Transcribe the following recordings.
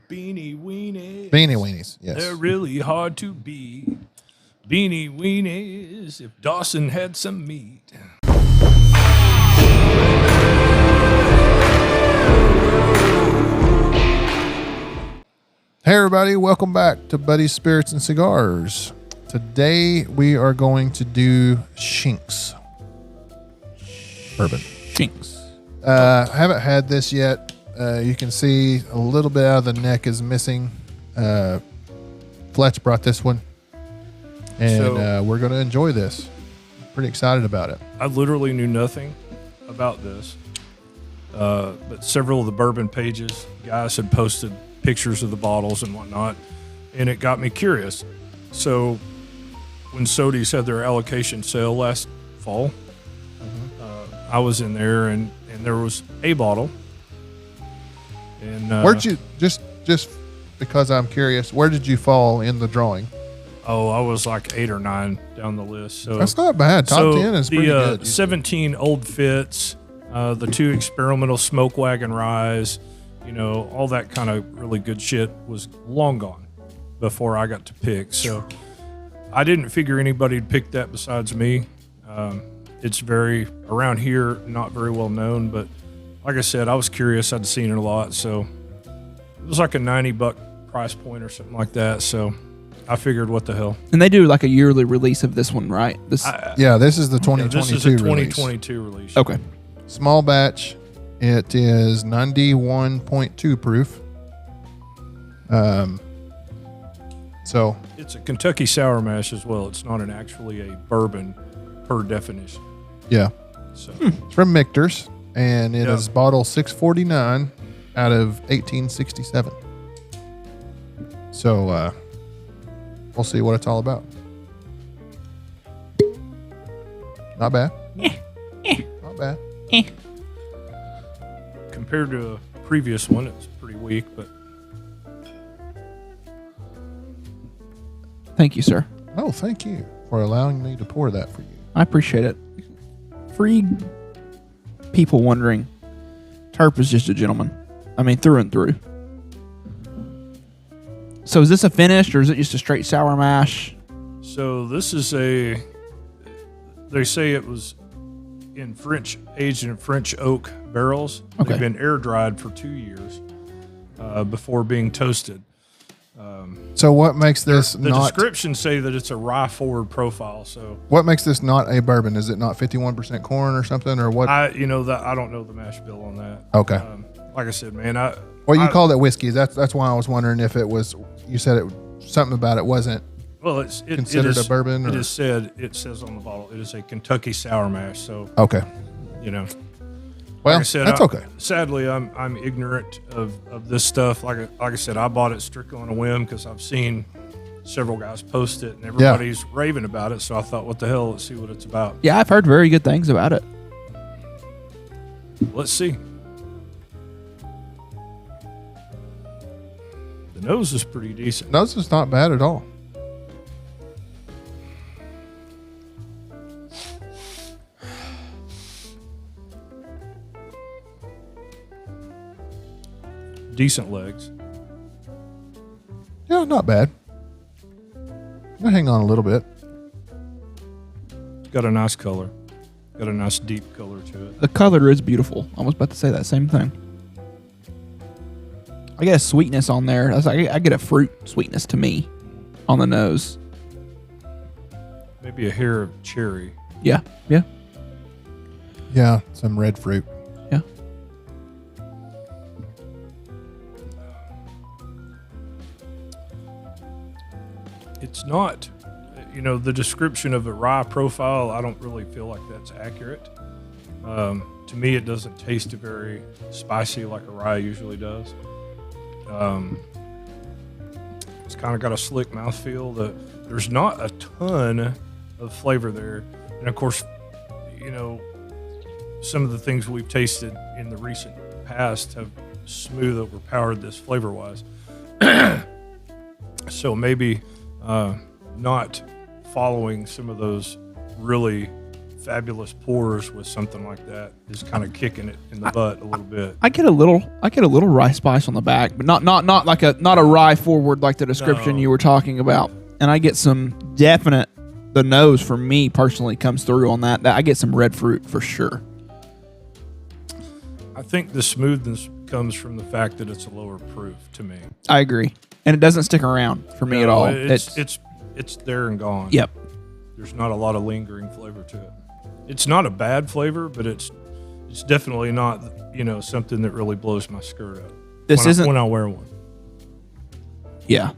Beanie weenies. Beanie weenies, yes. They're really hard to beat. Beanie weenies. If Dawson had some meat. Hey everybody, welcome back to Buddy's Spirits and Cigars. Today we are going to do Shenks bourbon. Shenks. I haven't had this yet. You can see a little bit out of the neck is missing. Fletch brought this one, and we're going to enjoy this. Pretty excited about it. I literally knew nothing about this, but several of the bourbon pages, guys had posted pictures of the bottles and whatnot, and it got me curious. So when Sodies had their allocation sale last fall, I was in there, and there was a bottle. And Where'd you just because I'm curious, where did you fall in the drawing? Oh, I was like 8 or 9 down the list. So that's not bad. Top 10 is pretty good. The 17 Old Fits, the 2 experimental Smoke Wagon Ryes, all that kind of really good shit was long gone before I got to pick. So I didn't figure anybody'd pick that besides me. It's around here, not very well known, but like I said, I was curious. I'd seen it a lot. So it was like a $90 price point or something like that. So I figured, what the hell? And they do like a yearly release of this one, right? This is the 2022 this is a 2022 release. Okay. Small batch. It is 91.2 proof. So it's a Kentucky sour mash as well. It's not actually a bourbon per definition. Yeah. So it's from Michter's, and it is bottle 649 out of 1867. So we'll see what it's all about. Not bad. Not bad. Compared to a previous one, it's pretty weak, but Thank you, sir. Oh, thank you for allowing me to pour that for you. I appreciate it. For people wondering, Terp is just a gentleman. I mean, through and through. So is this a finished, or is it just a straight sour mash? so this is they say it was aged in French oak barrels. Okay. They've been air dried for 2 years before being toasted. So what makes this The not? descriptions say that it's a rye forward profile. So What makes this not a bourbon? Is it not 51% corn or something, or what? I don't know the mash bill on that. Okay. Like I said, man, You called it whiskey. That's why I was wondering if it was. You said something about it wasn't. Well, considered a bourbon, or? It says on the bottle, it is a Kentucky sour mash. So Okay. Well, like I said, that's okay. Sadly, I'm ignorant of this stuff. Like I said, I bought it strictly on a whim because I've seen several guys post it and everybody's raving about it. So I thought, what the hell? Let's see what it's about. Yeah, I've heard very good things about it. Let's see. The nose is pretty decent. Nose is not bad at all. Decent legs. Yeah, not bad. I'll hang on a little bit. It's got a nice color. Got a nice deep color to it. The color is beautiful. I was about to say that same thing. I get a sweetness on there. I get a fruit sweetness to me on the nose. Maybe a hair of cherry. Yeah. Yeah, some red fruit. Yeah. It's not, the description of a rye profile, I don't really feel like that's accurate. To me, it doesn't taste very spicy like a rye usually does. It's kind of got a slick mouthfeel. There's not a ton of flavor there. And of course, some of the things we've tasted in the recent past have smooth overpowered this flavor-wise. So maybe not following some of those really fabulous pours with something like that is kind of kicking it in the butt a little bit. I get a little rye spice on the back, but not like not a rye forward like the description No. you were talking about. And I get some definite. The nose for me personally comes through on that. I get some red fruit for sure. I think the smoothness comes from the fact that it's a lower proof to me. I agree, and it doesn't stick around for me at all. It's there and gone. Yep. There's not a lot of lingering flavor to it. It's not a bad flavor, but it's definitely not something that really blows my skirt up. This isn't when I wear one. Yeah.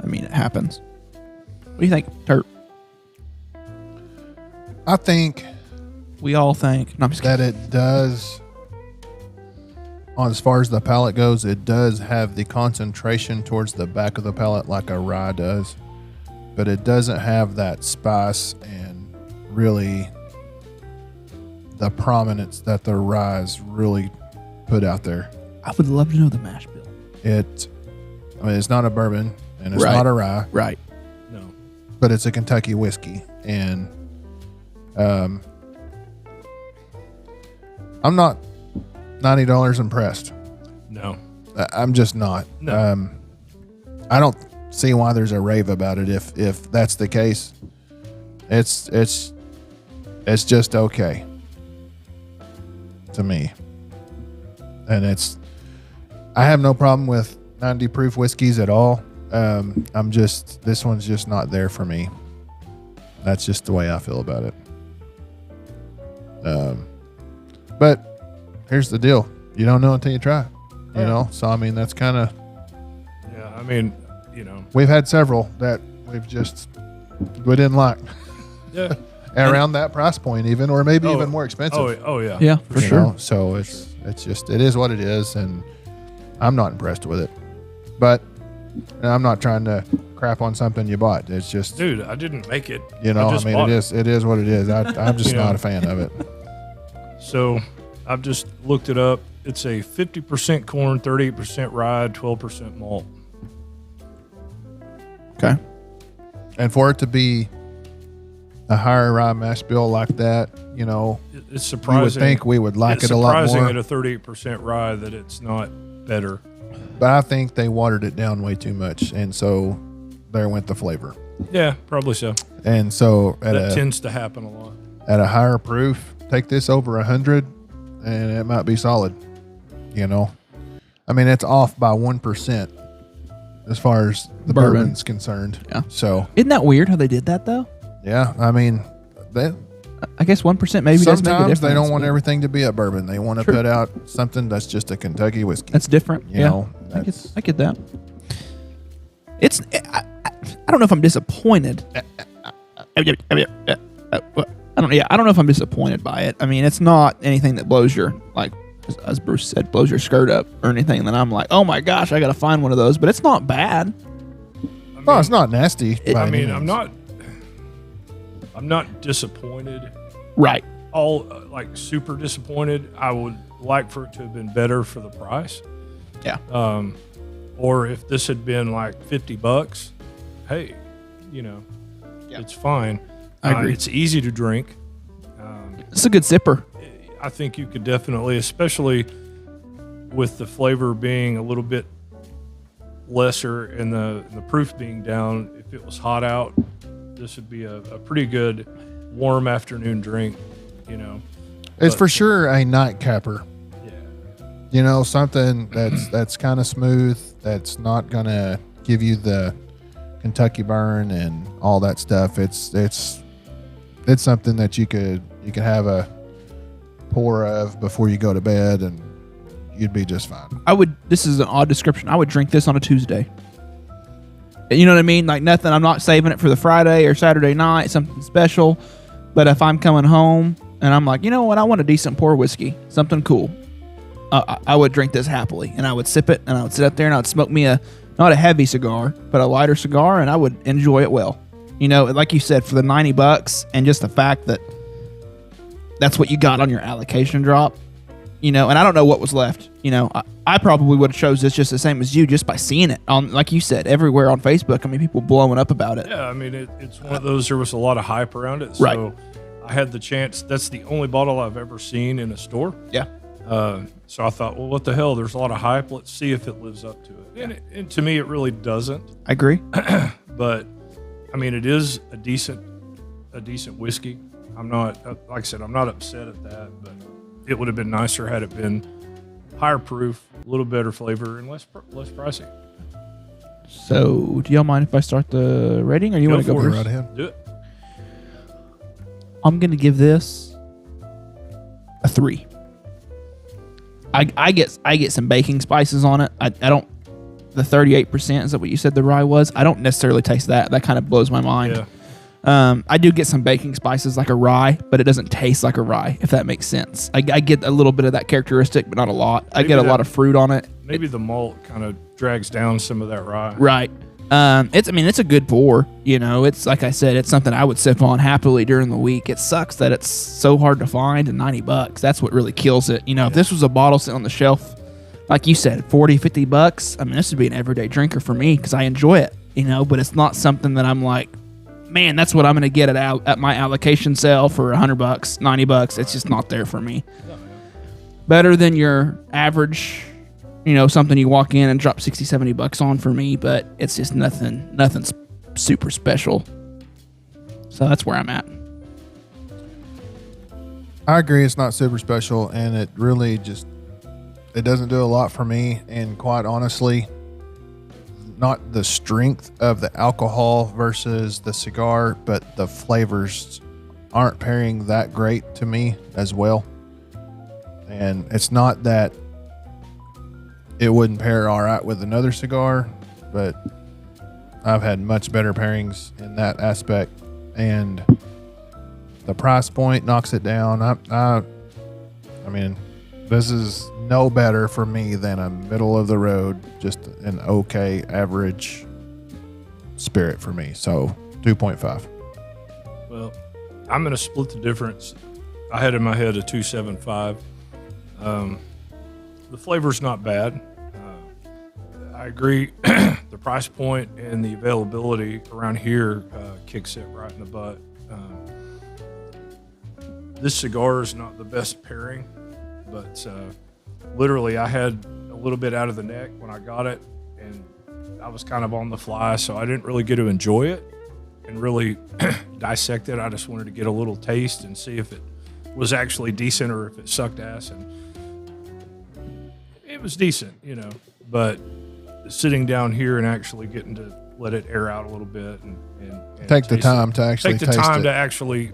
I mean, it happens. What do you think, Turt? I think We all think. No, I'm just that kidding. it does, as far as the palate goes, it does have the concentration towards the back of the palate like a rye does, but it doesn't have that spice and really the prominence that the ryes really put out there. I would love to know the mash bill. It's not a bourbon and it's Right. not a rye, Right. No. but it's a Kentucky whiskey, and I'm not $90 impressed. No. I'm just not. No. I don't see why there's a rave about it. If that's the case, it's just okay to me, and I have no problem with 90 proof whiskeys at all. This one's just not there for me. That's just the way I feel about it. But here's the deal: you don't know until you try. You know, so I mean, that's kind of. Yeah, I mean, We've had several that we didn't like. Yeah. Around that price point, even, or maybe even more expensive. Oh yeah. Yeah, for you sure. know? So it is what it is, and I'm not impressed with it. But I'm not trying to crap on something you bought. It's just, Dude, I didn't make it. it is what it is. I'm just Yeah. not a fan of it. So I've just looked it up. It's a 50% corn, 38% rye, 12% malt. Okay. And for it to be a higher rye mash bill like that, It's surprising. you would think we would like it's it a lot surprising more. at a 38% rye that it's not better. But I think they watered it down way too much, and so there went the flavor. Yeah, probably so. And so That tends to happen a lot. at a higher proof, take this over 100, and it might be solid. I mean, it's off by 1% as far as the Bourbon. bourbon's concerned. Yeah. So Isn't that weird how they did that though? yeah, I mean, I guess 1% maybe does make a sometimes difference. they don't want but everything to be a bourbon. They want to True. put out something that's just a Kentucky whiskey. That's different. You yeah. know, I get that. I don't know if I'm disappointed. I don't know if I'm disappointed by it. I mean, it's not anything that blows your, like, as Bruce said, blows your skirt up or anything that I'm like, oh my gosh, I got to find one of those. But it's not bad. No, it's not nasty. by I any mean, I'm means. not disappointed. Right. Like super disappointed. I would like for it to have been better for the price. Yeah. Or if this had been like $50, hey, it's fine. I agree. It's easy to drink. It's a good sipper. I think you could definitely, especially with the flavor being a little bit lesser and the proof being down, if it was hot out, this would be a pretty good warm afternoon drink, It's but- for sure a nightcapper. Yeah. Something that's kind of smooth, that's not gonna give you the Kentucky burn and all that stuff. It's something that you could have a pour of before you go to bed, and you'd be just fine. This is an odd description. I would drink this on a Tuesday. You know what I mean? Like nothing. I'm not saving it for the Friday or Saturday night, something special. But if I'm coming home and I'm like, you know what? I want a decent pour whiskey, something cool. I would drink this happily, and I would sip it, and I would sit up there, and I would smoke me not a heavy cigar, but a lighter cigar, and I would enjoy it well. Like you said, for the $90 and just the fact that that's what you got on your allocation drop, you know, and I don't know what was left. You know, I probably would have chose this just the same as you, just by seeing it on, like you said, everywhere on Facebook. I mean, people blowing up about it. Yeah, I mean, it's one of those. There was a lot of hype around it, so Right. I had the chance. That's the only bottle I've ever seen in a store. Yeah. So I thought, well, what the hell? There's a lot of hype. Let's see if it lives up to it. And to me, it really doesn't. I agree. But I mean, it is a decent whiskey. I'm not, like I said, I'm not upset at that, but it would have been nicer had it been higher proof, a little better flavor, and less pricey. So, do y'all mind if I start the rating, or you want to go for it. first? Right ahead. Do it. I'm gonna give this a 3. I get some baking spices on it. I don't. The 38%, is that what you said the rye was? I don't necessarily taste that. That kind of blows my mind. Yeah. I do get some baking spices like a rye, but it doesn't taste like a rye, if that makes sense. I get a little bit of that characteristic, but not a lot. I get a lot of fruit on it. Maybe the malt kind of drags down some of that rye. Right. It's a good pour. You know, it's like I said, it's something I would sip on happily during the week. It sucks that it's so hard to find, and $90. That's what really kills it. You know, if this was a bottle sitting on the shelf, like you said, $40-$50, I mean, this would be an everyday drinker for me because I enjoy it, you know, but it's not something that I'm like, man, that's what I'm going to get at my allocation sale for $100, $90. It's just not there for me. Better than your average, you know, something you walk in and drop $60-$70 on for me, but it's just nothing super special. So that's where I'm at. I agree. It's not super special, and it really it doesn't do a lot for me. And quite honestly, not the strength of the alcohol versus the cigar, but the flavors aren't pairing that great to me as well. And it's not that it wouldn't pair all right with another cigar, but I've had much better pairings in that aspect, and the price point knocks it down. I mean, this is no better for me than a middle of the road, just an okay average spirit for me. So 2.5. Well, I'm going to split the difference. I had in my head a 2.75. The flavor's not bad. I agree. The price point and the availability around here kicks it right in the butt. This cigar is not the best pairing, but literally I had a little bit out of the neck when I got it, and I was kind of on the fly, so I didn't really get to enjoy it and really dissect it. I just wanted to get a little taste and see if it was actually decent or if it sucked ass, and it was decent, you know, but sitting down here and actually getting to let it air out a little bit and Take the taste time it. to actually take the taste time it. to actually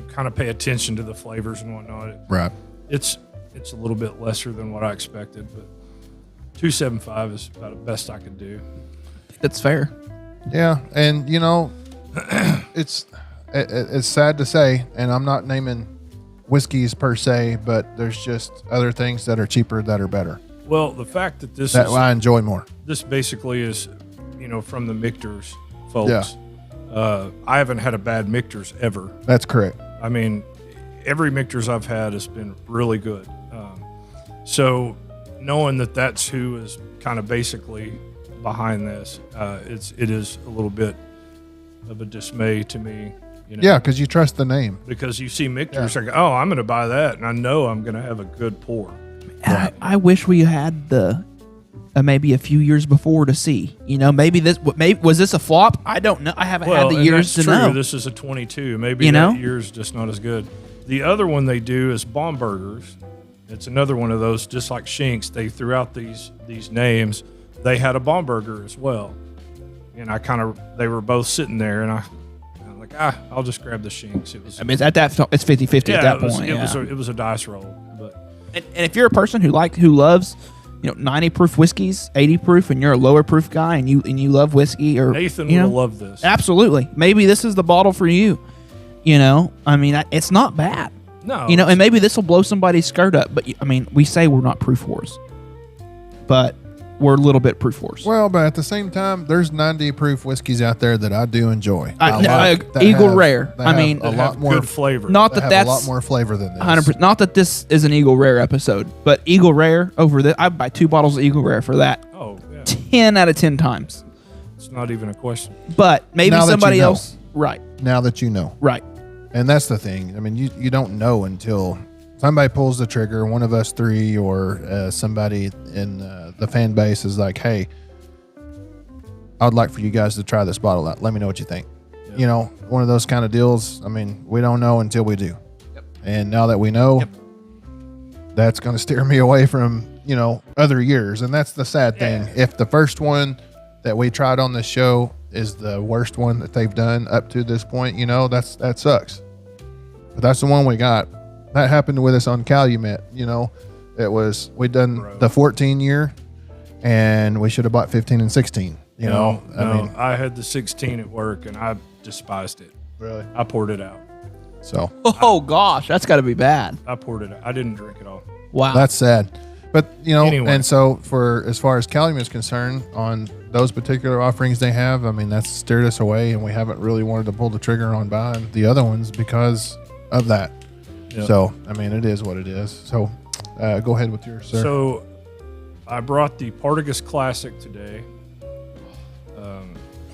kind of pay attention to the flavors and whatnot. Right. It's a little bit lesser than what I expected, but 2.75 is about the best I could do. That's fair. Yeah, and you know, it's sad to say, and I'm not naming whiskeys per se, but there's just other things that are cheaper that are better. Well, the fact that this That is I enjoy more. this basically is, you know, from the Michter's folks. Yeah. I haven't had a bad Michter's ever. That's correct. I mean, every Michter's I've had has been really good. So knowing that that's who is kind of basically behind this, it is a little bit of a dismay to me. You know, Yeah, because you trust the name. because you see Michter's, like, oh, I'm going to buy that, and I know I'm going to have a good pour. And I wish we had the maybe a few years before to see. You know, maybe was this a flop? I don't know. I haven't had the and years to that's true. know. This is a 22. Maybe You know? that year's just not as good. The other one they do is Baumburgers. It's another one of those, just like Shenks. They threw out these names. They had a Baumburger as well, and they were both sitting there, and I'm like, I'll just grab the Shenks. It was, I mean, it's 50-50 at that point. it was a dice roll, but And if you're a person who loves, you know, 90 proof whiskeys, 80 proof, and you're a lower proof guy, and you love whiskey, or Nathan you know, will love this. Absolutely, maybe this is the bottle for you. You know, I mean, it's not bad. No, You know, and maybe this will blow somebody's skirt up. But I mean, we say we're not proof wars, but were a little bit proof wars. Well, but at the same time, there's 90 proof whiskeys out there that I do enjoy. Eagle Rare. A lot more good flavor. Not that have that's a lot more flavor than this. 100%. Not that this is an Eagle Rare episode, but Eagle Rare over this, I'd buy 2 bottles of Eagle Rare for that. Oh, yeah. 10 out of 10 times. It's not even a question. But maybe Now that somebody you know. else. Right. Now that you know. Right. And that's the thing. I mean, you don't know until somebody pulls the trigger, one of us 3 or somebody in the fan base is like, hey, I would like for you guys to try this bottle out. Let me know what you think. Yep. You know, one of those kind of deals. I mean, we don't know until we do. Yep. And now that we know, that's going to steer me away from, other years. And that's the sad thing. If the first one that we tried on this show is the worst one that they've done up to this point, that sucks. But that's the one we got. That happened with us on Calumet. We'd done the 14 year and we should have bought 15 and 16. I had the 16 at work and I despised it. Really? I poured it out. So. Oh gosh, that's got to be bad. I poured it out. I didn't drink it all. Wow. That's sad. But, Anyway. And so as far as Calumet is concerned on those particular offerings they have, I mean, that's steered us away and we haven't really wanted to pull the trigger on buying the other ones because of that. Yep. So, I mean, it is what it is. So, go ahead with yours, sir. So, I brought the Partagas Classic today.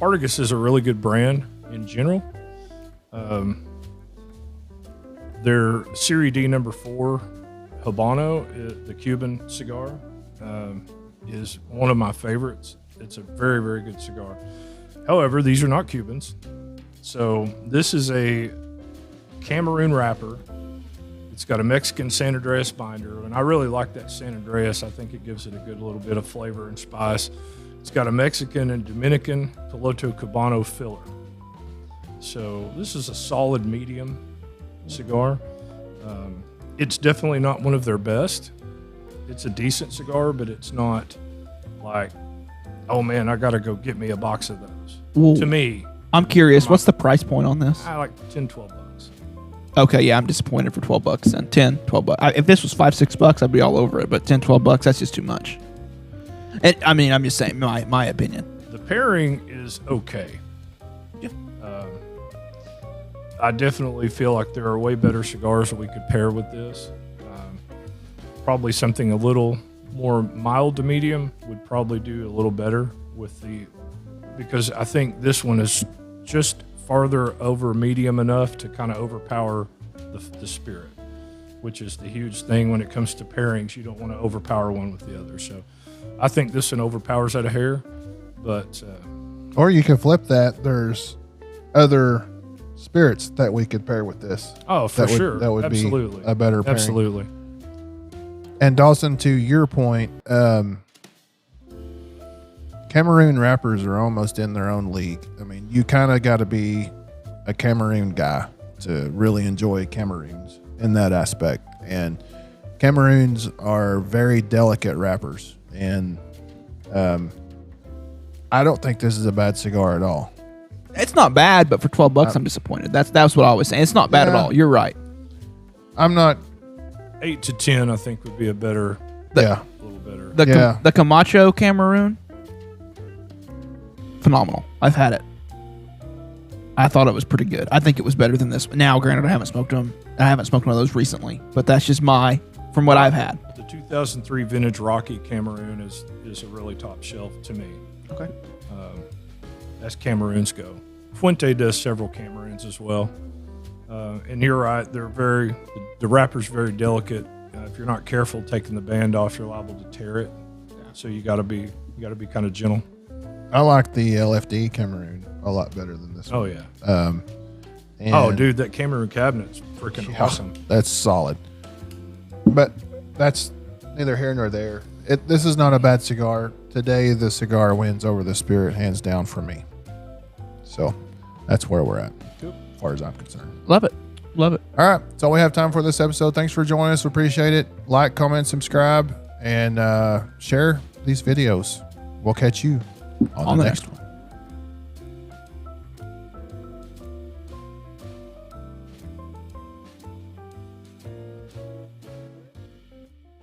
Partagas is a really good brand in general. Their Serie D number 4 Habano, the Cuban cigar, is one of my favorites. It's a very, very good cigar. However, these are not Cubans. So this is a Cameroon wrapper. It's got a Mexican San Andreas binder, and I really like that San Andreas. I think it gives it a good little bit of flavor and spice. It's got a Mexican and Dominican Piloto Cubano filler. So this is a solid medium cigar. It's definitely not one of their best. It's a decent cigar, but it's not like, oh man, I got to go get me a box of those. Well, to me, I'm curious, what's the price point on this? I like 10, 12 bucks. Okay, yeah, I'm disappointed for 12 bucks and 10, 12 bucks. If this was 5, 6 bucks, I'd be all over it, but 10, 12 bucks, that's just too much. And I mean, I'm just saying my opinion. The pairing is okay. Yeah. I definitely feel like there are way better cigars that we could pair with this. Probably something a little more mild to medium would probably do a little better because I think this one is just farther over medium enough to kind of overpower the spirit, which is the huge thing when it comes to pairings. You don't want to overpower one with the other. So I think this one overpowers that a hair, but or you could flip that. There's other spirits that we could pair with this. Oh, for sure. That would absolutely be a better pairing. Absolutely. And Dawson, to your point, Cameroon rappers are almost in their own league. I mean, you kind of got to be a Cameroon guy to really enjoy Cameroons in that aspect. And Cameroons are very delicate rappers. And I don't think this is a bad cigar at all. It's not bad, but for 12 bucks, I'm disappointed. That's what I was saying. It's not bad at all. You're right. I'm not. 8 to 10, I think, would be a little better. The Camacho Cameroon, phenomenal. I've had it. I thought it was pretty good. I think it was better than this. Now, granted, I haven't smoked them. I haven't smoked one of those recently, but that's just from what I've had. The 2003 Vintage Rocky Cameroon is a really top shelf to me. Okay. As Cameroons go. Fuente does several Cameroons as well. And you're right, the wrapper's very delicate. If you're not careful taking the band off, you're liable to tear it. So you got to be kind of gentle. I like the LFD Cameroon a lot better than this one. Oh yeah. Dude, that Cameroon cabinet's freaking awesome. That's solid. But that's neither here nor there. This is not a bad cigar. Today, the cigar wins over the spirit, hands down for me. So that's where we're at, as far as I'm concerned. Love it. Love it. All right. That's all we have time for this episode. Thanks for joining us. We appreciate it. Like, comment, subscribe, and share these videos. We'll catch you on the next one.